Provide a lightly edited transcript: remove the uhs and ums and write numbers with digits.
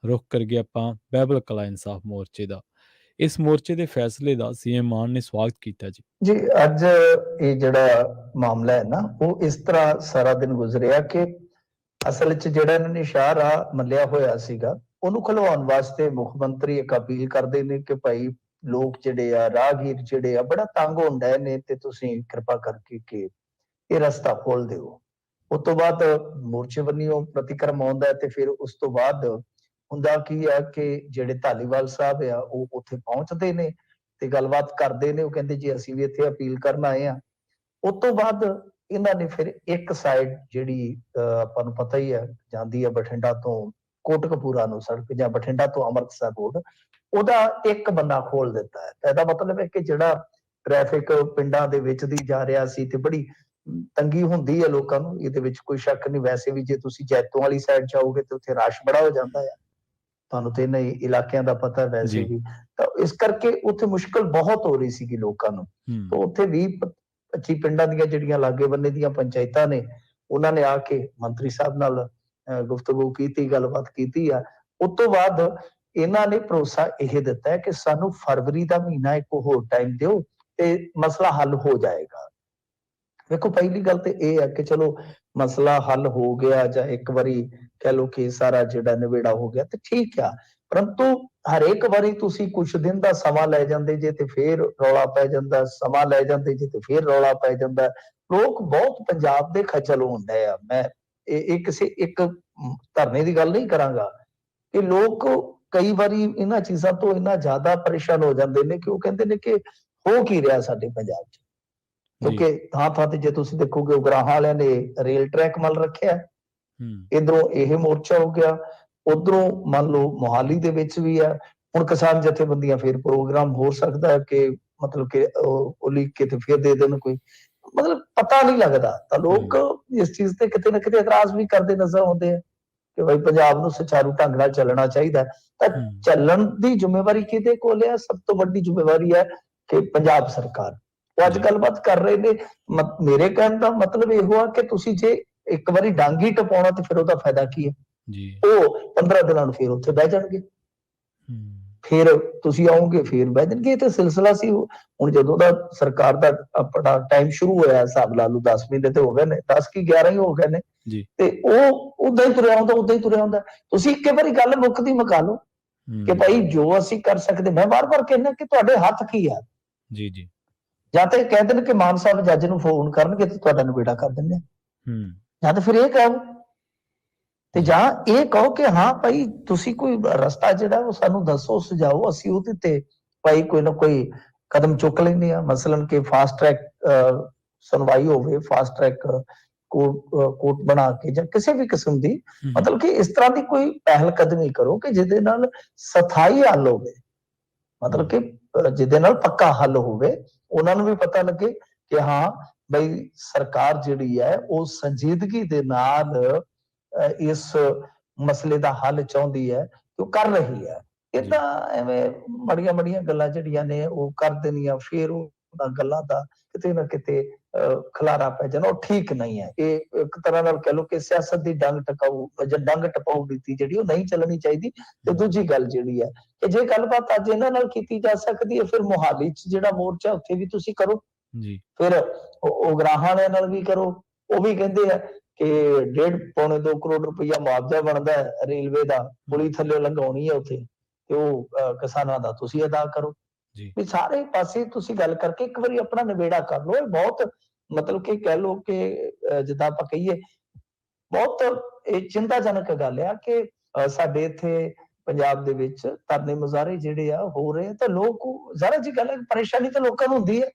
ਰੁੱਖ ਕਰੀਏ ਆਪਾਂ ਬਾਈਬਲ ਕਲਾ ਇਨਸਾਫ ਮੋਰਚੇ ਦਾ। ਇਸ ਮੋਰਚੇ ਦੇ ਫੈਸਲੇ ਦਾ ਸੀਐਮ ਮਾਨ ਨੇ ਸਵਾਗਤ ਕੀਤਾ ਜੀ। ਜੀ ਅੱਜ ਇਹ ਜਿਹੜਾ ਮਾਮਲਾ ਹੈ ਨਾ, ਉਹ ਇਸ ਤਰ੍ਹਾਂ ਸਾਰਾ ਦਿਨ ਗੁਜ਼ਰਿਆ ਕਿ ਅਸਲ 'ਚ ਜਿਹੜਾ ਇਹਨਾਂ ਨੇ ਇਸ਼ਾਰਾ ਮੱਲਿਆ ਹੋਇਆ ਸੀਗਾ, ਉਹਨੂੰ ਖੁਲਵਾਉਣ ਵਾਸਤੇ ਮੁੱਖ ਮੰਤਰੀ ਇੱਕ ਅਪੀਲ ਕਰਦੇ ਨੇ ਕਿ ਭਾਈ ਲੋਕ ਜਿਹੜੇ ਆ, ਰਾਹਗੀਰ ਜਿਹੜੇ ਆ, ਬੜਾ ਤੰਗ ਹੋਣ ਡਏ ਨੇ ਤੇ ਤੁਸੀਂ ਕਿਰਪਾ ਕਰਕੇ ਕਿ ਇਹ ਰਸਤਾ ਖੋਲ ਦਿਓ। ਉਸ ਤੋਂ ਬਾਅਦ ਮੋਰਚੇ ਵੱਲੋਂ ਪ੍ਰਤੀਕਰਮ ਆਉਂਦਾ ਹੈ ਤੇ ਫਿਰ ਉਸ ਤੋਂ ਬਾਅਦ ਹੁੰਦਾ ਕੀ ਆ ਕਿ ਜਿਹੜੇ ਧਾਲੀਵਾਲ ਸਾਹਿਬ ਆ ਉਹ ਉੱਥੇ ਪਹੁੰਚਦੇ ਨੇ ਤੇ ਗੱਲਬਾਤ ਕਰਦੇ ਨੇ। ਉਹ ਕਹਿੰਦੇ ਜੀ ਅਸੀਂ ਵੀ ਇੱਥੇ ਅਪੀਲ ਕਰਨ ਆਏ ਆ। ਉਸ ਤੋਂ ਬਾਅਦ ਇਹਨਾਂ ਨੇ ਫਿਰ ਇੱਕ ਸਾਈਡ ਜਿਹੜੀ ਆਪਾਂ ਨੂੰ ਪਤਾ ਹੀ ਹੈ ਜਾਂਦੀ ਹੈ ਬਠਿੰਡਾ ਤੋਂ ਕੋਟਕਪੂਰਾ ਨੂੰ ਸੜਕ, ਜਾਂ ਬਠਿੰਡਾ ਤੋਂ ਅੰਮ੍ਰਿਤਸਰ ਰੋਡ, ਉਹਦਾ ਇੱਕ ਬੰਨਾ ਖੋਲ ਦਿੱਤਾ ਹੈ। ਇਹਦਾ ਮਤਲਬ ਹੈ ਕਿ ਜਿਹੜਾ ਟ੍ਰੈਫਿਕ ਪਿੰਡਾਂ ਦੇ ਵਿੱਚ ਦੀ ਜਾ ਰਿਹਾ ਸੀ ਤੇ ਬੜੀ ਤੰਗੀ ਹੁੰਦੀ ਹੈ ਲੋਕਾਂ ਨੂੰ, ਇਹਦੇ ਵਿੱਚ ਕੋਈ ਸ਼ੱਕ ਨਹੀਂ। ਵੈਸੇ ਵੀ ਜੇ ਤੁਸੀਂ ਜੈਤੋਂ ਵਾਲੀ ਸਾਈਡ ਜਾਓਗੇ ਤੇ ਉੱਥੇ ਰਸ਼ ਬੜਾ ਹੋ ਜਾਂਦਾ ਹੈ, ਤੁਹਾਨੂੰ ਤੇ ਇਹਨਾਂ ਇਲਾਕਿਆਂ ਦਾ ਪਤਾ ਵੈਸੇ ਵੀ। ਤਾਂ ਇਸ ਕਰਕੇ ਉੱਥੇ ਮੁਸ਼ਕਲ ਬਹੁਤ ਹੋ ਰਹੀ ਸੀਗੀ ਲੋਕਾਂ ਨੂੰ। ਤਾਂ ਉੱਥੇ 20-25 ਪਿੰਡਾਂ ਦੀਆਂ ਜਿਹੜੀਆਂ ਲਾਗੇ ਬੰਨੇ ਦੀਆਂ ਪੰਚਾਇਤਾਂ ਨੇ, ਉਹਨਾਂ ਨੇ ਆ ਕੇ ਮੰਤਰੀ ਸਾਹਿਬ ਨਾਲ ਗੁਫ਼ਤਗੂ ਕੀਤੀ, ਗੱਲਬਾਤ ਕੀਤੀ ਆ। ਉਸ ਤੋਂ ਬਾਅਦ ਇਹਨਾਂ ਨੇ ਭਰੋਸਾ ਇਹ ਦਿੱਤਾ ਹੈ ਕਿ ਸਾਨੂੰ ਫਰਵਰੀ ਦਾ ਮਹੀਨਾ ਇੱਕ ਹੋਰ ਟਾਈਮ ਦਿਓ ਤੇ ਮਸਲਾ ਹੱਲ ਹੋ ਜਾਏਗਾ। ਵੇਖੋ ਪਹਿਲੀ ਗੱਲ ਤੇ ਇਹ ਹੈ ਕਿ ਚਲੋ ਮਸਲਾ ਹੱਲ ਹੋ ਗਿਆ, ਜਾਂ ਇੱਕ ਵਾਰੀ ਕਹਿ ਲਓ ਕਿ ਸਾਰਾ ਜਿਹੜਾ ਨਿਬੇੜਾ ਹੋ ਗਿਆ ਤੇ ਠੀਕ ਆ, ਪਰੰਤੂ ਹਰੇਕ ਵਾਰੀ ਤੁਸੀਂ ਕੁਛ ਦਿਨ ਦਾ ਸਮਾਂ ਲੈ ਜਾਂਦੇ ਜੇ ਤੇ ਫੇਰ ਰੌਲਾ ਪੈ ਜਾਂਦਾ, ਸਮਾਂ ਲੈ ਜਾਂਦੇ ਜੇ ਤੇ ਫੇਰ ਰੌਲਾ ਪੈ ਜਾਂਦਾ। ਲੋਕ ਬਹੁਤ ਪੰਜਾਬ ਦੇ ਖੱਜਲ ਹੋਣ ਡਏ ਆ। ਮੈਂ ਇਹ ਕਿਸੇ ਇੱਕ ਧਰਨੇ ਦੀ ਗੱਲ ਨਹੀਂ ਕਰਾਂਗਾ ਕਿ ਲੋਕ ਕਈ ਵਾਰੀ ਇਹਨਾਂ ਚੀਜ਼ਾਂ ਤੋਂ ਇੰਨਾ ਜ਼ਿਆਦਾ ਪਰੇਸ਼ਾਨ ਹੋ ਜਾਂਦੇ ਨੇ ਕਿ ਉਹ ਕਹਿੰਦੇ ਨੇ ਕਿ ਹੋ ਕੀ ਰਿਹਾ ਸਾਡੇ ਪੰਜਾਬ 'ਚ। ਕਿਉਂਕਿ ਥਾਂ ਥਾਂ ਤੇ ਜੇ ਤੁਸੀਂ ਦੇਖੋਗੇ ਉਗਰਾਹਾਂ ਵਾਲਿਆਂ ਨੇ ਰੇਲ ਟਰੈਕ ਮੱਲ ਰੱਖਿਆ, ਇਧਰੋਂ ਇਹ ਮੋਰਚਾ ਹੋ ਗਿਆ, ਉਧਰੋਂ ਮੰਨ ਲਓ ਮੋਹਾਲੀ ਦੇ ਵਿੱਚ ਵੀ ਹੈ। ਹੁਣ ਕਿਸਾਨ ਜਥੇਬੰਦੀਆਂ ਫੇਰ ਪ੍ਰੋਗਰਾਮ ਹੋ ਸਕਦਾ ਹੈ ਕਿ ਮਤਲਬ ਕਿ ਉਹ ਲਿਖ ਕੇ ਤੇ ਫੇਰ ਦੇ ਦੇਣ ਕੋਈ, ਮਤਲਬ ਪਤਾ ਨਹੀਂ ਲੱਗਦਾ। ਤਾਂ ਲੋਕ ਇਸ ਚੀਜ਼ ਤੇ ਕਿਤੇ ਨਾ ਕਿਤੇ ਇਤਰਾਜ਼ ਵੀ ਕਰਦੇ ਨਜ਼ਰ ਆਉਂਦੇ ਆ ਕਿ ਭਾਈ ਪੰਜਾਬ ਨੂੰ ਸੁਚਾਰੂ ਢੰਗ ਨਾਲ ਚੱਲਣਾ ਚਾਹੀਦਾ। ਤਾਂ ਚੱਲਣ ਦੀ ਜ਼ਿੰਮੇਵਾਰੀ ਕਿਹਦੇ ਕੋਲ ਹੈ? ਸਭ ਤੋਂ ਵੱਡੀ ਜ਼ਿੰਮੇਵਾਰੀ ਹੈ ਕਿ ਪੰਜਾਬ ਸਰਕਾਰ। ਉਹ ਅੱਜ ਗੱਲਬਾਤ ਕਰ ਰਹੇ ਨੇ। ਮੇਰੇ ਕਹਿਣ ਦਾ ਮਤਲਬ ਇਹੋ ਆ ਕਿ ਤੁਸੀਂ ਜੇ ਇੱਕ ਵਾਰੀ ਡੰਗ ਹੀ ਟਪਾਉਣਾ ਤੇ ਫਿਰ ਉਹਦਾ ਫਾਇਦਾ ਕੀ ਹੈ? ਉਹ 15 ਦਿਨਾਂ ਨੂੰ ਫਿਰ ਉੱਥੇ ਬਹਿ ਜਾਣਗੇ, ਫਿਰ ਤੁਸੀਂ ਆਓਗੇ ਫਿਰ ਬਹਿ ਜਾਣਗੇ। ਇਹ ਤਾਂ ਸਿਲਸਿਲਾ ਸੀ। ਹੁਣ ਜਦੋਂ ਦਾ ਸਰਕਾਰ ਦਾ ਆਪਣਾ ਟਾਈਮ ਸ਼ੁਰੂ ਹੋਇਆ, ਹਿਸਾਬ ਲਾ ਲਓ 10 ਮਹੀਨੇ ਤੇ ਹੋ ਗਏ ਨੇ, 10 ਕੀ 11 ਹੀ ਹੋ ਗਏ ਨੇ, ਤੇ ਉਹ ਉਦਾਂ ਹੀ ਤੁਰਿਆ ਆਉਂਦਾ, ਉਦਾਂ ਹੀ ਤੁਰਿਆ ਆਉਂਦਾ। ਤੁਸੀਂ ਇੱਕ ਵਾਰੀ ਗੱਲ ਮੁੱਕਦੀ ਮੁਕਾ ਲਓ ਕਿ ਭਾਈ ਜੋ ਅਸੀਂ ਕਰ ਸਕਦੇ। ਮੈਂ ਵਾਰ-ਵਾਰ ਕਹਿੰਦਾ ਕਿ ਤੁਹਾਡੇ ਹੱਥ ਕੀ ਆ। ਜਾਂ ਤੇ ਕਹਿ ਦੇਣ ਕਿ ਮਾਨ ਸਾਹਿਬ ਜੱਜ ਨੂੰ ਫੋਨ ਕਰਨਗੇ ਤੇ ਤੁਹਾਡਾ ਨਿਬੇੜਾ ਕਰ ਦਿੰਦੇ ਆ, ਜਾਂ ਤੇ ਫਿਰ ਇਹ ਕਹੋ ਤੇ ਜਾਂ ਇਹ ਕਹੋ ਕਿ ਹਾਂ ਭਾਈ ਤੁਸੀਂ ਕੋਈ ਰਸਤਾ ਜਿਹੜਾ ਉਹ ਸਾਨੂੰ ਦੱਸੋ, ਸੁਝਾਓ, ਅਸੀਂ ਉਹਦੇ ਤੇ ਭਾਈ ਕੋਈ ਨਾ ਕੋਈ ਕਦਮ ਚੁੱਕ ਲੈਂਦੇ ਆ। ਮਸਲਨ ਕਿ ਫਾਸਟ ਟਰੈਕ ਸੁਣਵਾਈ ਹੋਵੇ, ਫਾਸਟ ਟਰੈਕ ਕੋਰਟ ਬਣਾ ਕੇ, ਜਾਂ ਕਿਸੇ ਵੀ ਕਿਸਮ ਦੀ ਮਤਲਬ ਕਿ ਇਸ ਤਰ੍ਹਾਂ ਦੀ ਕੋਈ ਪਹਿਲ ਕਦਮੀ ਕਰੋ ਕਿ ਜਿਹਦੇ ਨਾਲ ਸਥਾਈ ਹੱਲ ਹੋਵੇ, ਮਤਲਬ ਕਿ ਜਿਹਦੇ ਨਾਲ ਪੱਕਾ ਹੱਲ ਹੋਵੇ। ਉਹਨਾਂ ਨੂੰ ਵੀ ਪਤਾ ਲੱਗੇ ਕਿ ਹਾਂ ਬਈ ਸਰਕਾਰ ਜਿਹੜੀ ਹੈ ਉਹ ਸੰਜੀਦਗੀ ਦੇ ਨਾਲ ਇਸ ਮਸਲੇ ਦਾ ਹੱਲ ਚਾਹੁੰਦੀ ਹੈ, ਉਹ ਕਰ ਰਹੀ ਹੈ। ਏਦਾਂ ਐਵੇਂ ਮੜੀਆਂ ਗੱਲਾਂ ਜਿਹੜੀਆਂ ਨੇ ਉਹ ਕਰ ਦੇਣੀਆਂ, ਫਿਰ ਉਹਨਾਂ ਗੱਲਾਂ ਦਾ ਕਿਤੇ ਨਾ ਕਿਤੇ ਖਲਾਰਾ ਪੈ ਜਾਣਾ, ਉਹ ਠੀਕ ਨਹੀਂ ਹੈ। ਇਹ ਇੱਕ ਤਰ੍ਹਾਂ ਨਾਲ ਕਹਿ ਲਓ ਕਿ ਸਿਆਸਤ ਦੀ ਡੰਗ ਟਪਾਊ ਨੀਤੀ ਜਿਹੜੀ ਉਹ ਨਹੀਂ ਚੱਲਣੀ ਚਾਹੀਦੀ। ਤੇ ਦੂਜੀ ਗੱਲ ਜਿਹੜੀ ਹੈ ਕਿ ਜੇ ਗੱਲਬਾਤ ਅੱਜ ਇਹਨਾਂ ਨਾਲ ਕੀਤੀ ਜਾ ਸਕਦੀ ਹੈ, ਫਿਰ ਮੁਹਾਲੀ 'ਚ ਜਿਹੜਾ ਮੋਰਚਾ ਉੱਥੇ ਵੀ ਤੁਸੀਂ ਕਰੋ, ਫਿਰ ਉਗਰਾਹਾਂ ਵਾਲਿਆਂ ਨਾਲ ਵੀ ਕਰੋ। ਉਹ ਵੀ ਕਹਿੰਦੇ ਆ ਕਿ 1.5-2 ਕਰੋੜ ਰੁਪਇਆ ਮੁਆਵਜ਼ਾ ਬਣਦਾ ਹੈ ਰੇਲਵੇ ਦਾ, ਪੁਲੀ ਥੱਲੇ ਲੰਘਾਉਣੀ ਹੈ ਉੱਥੇ, ਤੇ ਉਹ ਕਿਸਾਨਾਂ ਦਾ ਤੁਸੀਂ ਅਦਾ ਕਰੋ। ਵੀ ਸਾਰੇ ਪਾਸੇ ਤੁਸੀਂ ਗੱਲ ਕਰਕੇ ਇੱਕ ਵਾਰੀ ਆਪਣਾ ਨਿਬੇੜਾ ਕਰ ਲਓ। ਇਹ ਬਹੁਤ ਮਤਲਬ ਕਿ ਕਹਿ ਲਓ ਕਿ ਜਿੱਦਾਂ ਆਪਾਂ ਕਹੀਏ ਬਹੁਤ ਇਹ ਚਿੰਤਾਜਨਕ ਗੱਲ ਆ ਕਿ ਸਾਡੇ ਇੱਥੇ ਪੰਜਾਬ ਦੇ ਵਿੱਚ ਧਰਨੇ ਮੁਜ਼ਾਹਰੇ ਜਿਹੜੇ ਆ ਹੋ ਰਹੇ, ਤਾਂ ਲੋਕ ਜ਼ਾਹਿਰ ਜੀ ਗੱਲ ਹੈ ਪਰੇਸ਼ਾਨੀ ਤਾਂ ਲੋਕਾਂ ਨੂੰ ਹੁੰਦੀ ਹੈ।